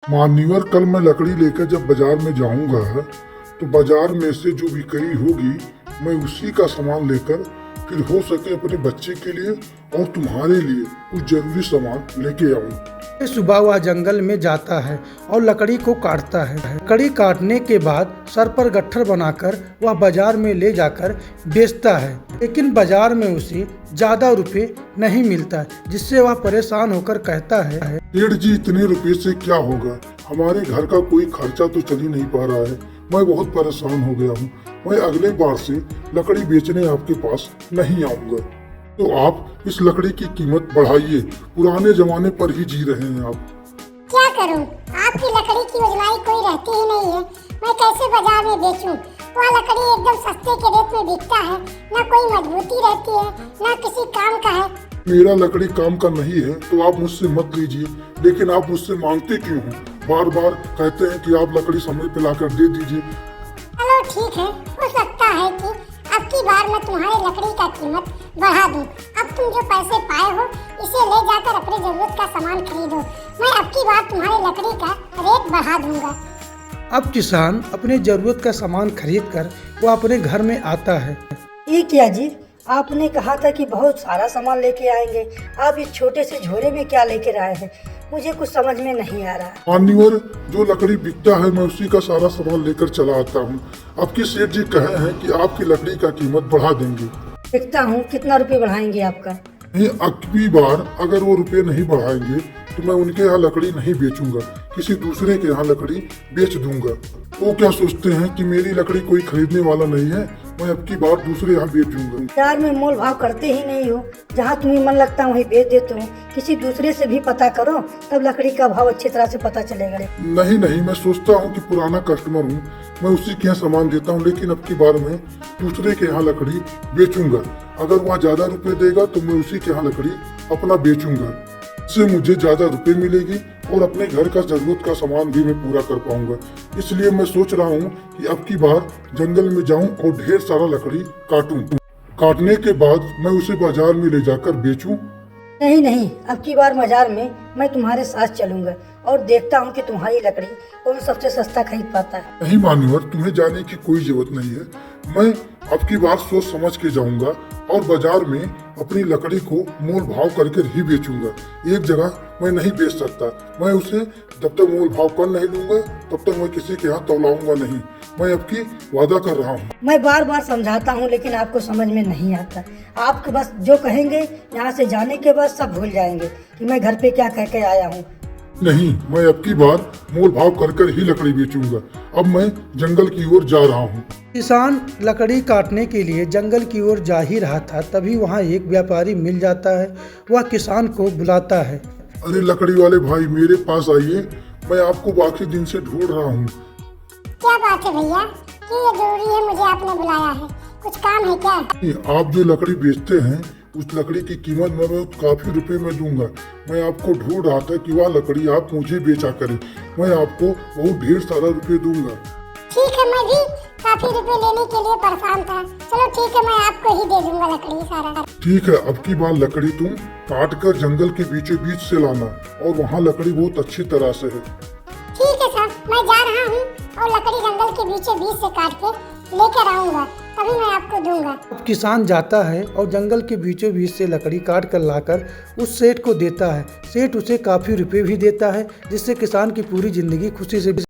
मान्यवर कल मैं लकड़ी लेकर जब बाजार में जाऊंगा तो बाजार में से जो बिक्री होगी मैं उसी का सामान लेकर फिर हो सके अपने बच्चे के लिए और तुम्हारे लिए कुछ जरूरी सामान लेके आऊं। सुबह वह जंगल में जाता है और लकड़ी को काटता है। लकड़ी काटने के बाद सर पर गट्ठर बनाकर वह बाजार में ले जाकर बेचता है, लेकिन बाजार में उसे ज्यादा रुपए नहीं मिलता, जिससे वह परेशान होकर कहता है, सेठ जी इतने रुपए से क्या होगा, हमारे घर का कोई खर्चा तो चल ही नहीं पा रहा है, मैं बहुत परेशान हो गया हूँ। मैं अगले बार से लकड़ी बेचने आपके पास नहीं आऊँगा। तो आप इस लकड़ी की कीमत बढ़ाइए, पुराने जमाने पर ही जी रहे हैं आप। क्या करूं? आपकी लकड़ी की उजलाई कोई रहती ही नहीं है, मैं कैसे बाजार में बेचूं? वह लकड़ी एकदम सस्ते के रेट में बिकता है, न कोई मजबूती रहती है, न किसी काम का है। मेरा लकड़ी काम का नहीं है तो आप मुझसे मत लीजिए, लेकिन आप मुझसे मांगते क्यों हैं? बार बार कहते हैं कि आप लकड़ी समय पे लाकर दे दीजिए। चलो ठीक है, हो सकता है कि अब की बार मैं तुम्हारी लकड़ी का कीमत बढ़ा दूं। अब तुम जो पैसे पाए हो इसे ले जाकर अपने जरूरत का सामान खरीदो। मैं अब की बार तुम्हारी लकड़ी का रेट बढ़ा दूंगा। अब किसान अपने जरूरत का सामान खरीद कर वह अपने घर में आता है। ये क्या जी, आपने कहा था कि बहुत सारा सामान लेके आएंगे, आप इस छोटे से झोले में क्या लेकर आए हैं? मुझे कुछ समझ में नहीं आ रहा। मान्यवर जो लकड़ी बिकता है मैं उसी का सारा सामान लेकर चला आता हूँ। आपके सेठ जी कहे हैं कि आपकी लकड़ी का कीमत बढ़ा देंगे। देखता हूँ कितना रुपए बढ़ाएंगे आपका। नहीं, अगली बार अगर वो रुपए नहीं बढ़ाएंगे तो मैं उनके यहाँ लकड़ी नहीं बेचूंगा, किसी दूसरे के यहाँ लकड़ी बेच दूंगा। वो क्या सोचते हैं कि मेरी लकड़ी कोई खरीदने वाला नहीं है, मैं अब की बार दूसरे यहाँ बेचूंगा। बाजार में मोल भाव करते ही नहीं हो, जहाँ तुम्हें मन लगता है वहीं बेच देते हो। किसी दूसरे से भी पता करो, तब लकड़ी का भाव अच्छी तरह से पता चलेगा। नहीं नहीं, मैं सोचता हूँ कि पुराना कस्टमर हूँ, मैं उसी के यहाँ सामान देता हूँ, लेकिन अब की बार मैं दूसरे के यहाँ लकड़ी बेचूंगा। अगर वहाँ ज्यादा रुपए देगा तो मैं उसी के यहाँ लकड़ी अपना बेचूंगा, इससे मुझे ज्यादा रुपए मिलेगी और अपने घर का जरूरत का सामान भी मैं पूरा कर पाऊंगा। इसलिए मैं सोच रहा हूँ कि अब की बार जंगल में जाऊं और ढेर सारा लकड़ी काटूं। काटने के बाद मैं उसे बाजार में ले जाकर बेचूं। नहीं नहीं, अब की बार बाजार में मैं तुम्हारे साथ चलूंगा और देखता हूँ कि तुम्हारी लकड़ी कौन सबसे सस्ता खरीद पाता है। नहीं मान्यवर, तुम्हें जाने की कोई जरूरत नहीं है। मैं अब की बार सोच समझ के जाऊंगा और बाजार में अपनी लकड़ी को मोल भाव करके ही बेचूंगा। एक जगह मैं नहीं बेच सकता, मैं उसे जब तक मोल भाव कर नहीं लूंगा तब तक मैं किसी के यहाँ तौलाऊंगा नहीं। मैं अब की वादा कर रहा हूँ। मैं बार बार समझाता हूँ लेकिन आपको समझ में नहीं आता। आपके बस जो कहेंगे यहाँ से जाने के बाद सब भूल जाएंगे कि मैं घर पे क्या कह के आया हूँ। नहीं, मैं अब की बार मोल भाव कर ही लकड़ी बेचूंगा। अब मैं जंगल की ओर जा रहा हूँ। किसान लकड़ी काटने के लिए जंगल की ओर जा ही रहा था, तभी वहाँ एक व्यापारी मिल जाता है। वह किसान को बुलाता है। अरे लकड़ी वाले भाई, मेरे पास आइए, मैं आपको बाकी दिन से ढूंढ रहा हूँ। क्या बात है भैया, क्यों ये जरूरी है, मुझे आपने बुलाया है? कुछ काम है क्या? आप जो लकड़ी बेचते हैं उस लकड़ी की कीमत मैं काफी रुपए में दूंगा। मैं आपको ढूंढ रहा था कि वह लकड़ी आप मुझे बेचा करें, मैं आपको बहुत ढेर सारा रुपए दूंगा। ठीक है, मैं भी काफी रुपए लेने के लिए परेशान था। चलो ठीक है, मैं आपको ही दे दूंगा लकड़ी सारा। ठीक है, अब की बार लकड़ी तुम काट कर जंगल के बीचों बीच से लाना, और वहाँ लकड़ी बहुत अच्छी तरह से है। ठीक है सर, मैं जा रहा हूँ और लकड़ी जंगल के बीचों बीच से काट के लेकर आऊंगा, तभी मैं आपको दूंगा। अब किसान जाता है और जंगल के बीचों बीच से लकड़ी काट कर लाकर उस सेठ को देता है। सेठ उसे काफी रुपए भी देता है, जिससे किसान की पूरी जिंदगी खुशी से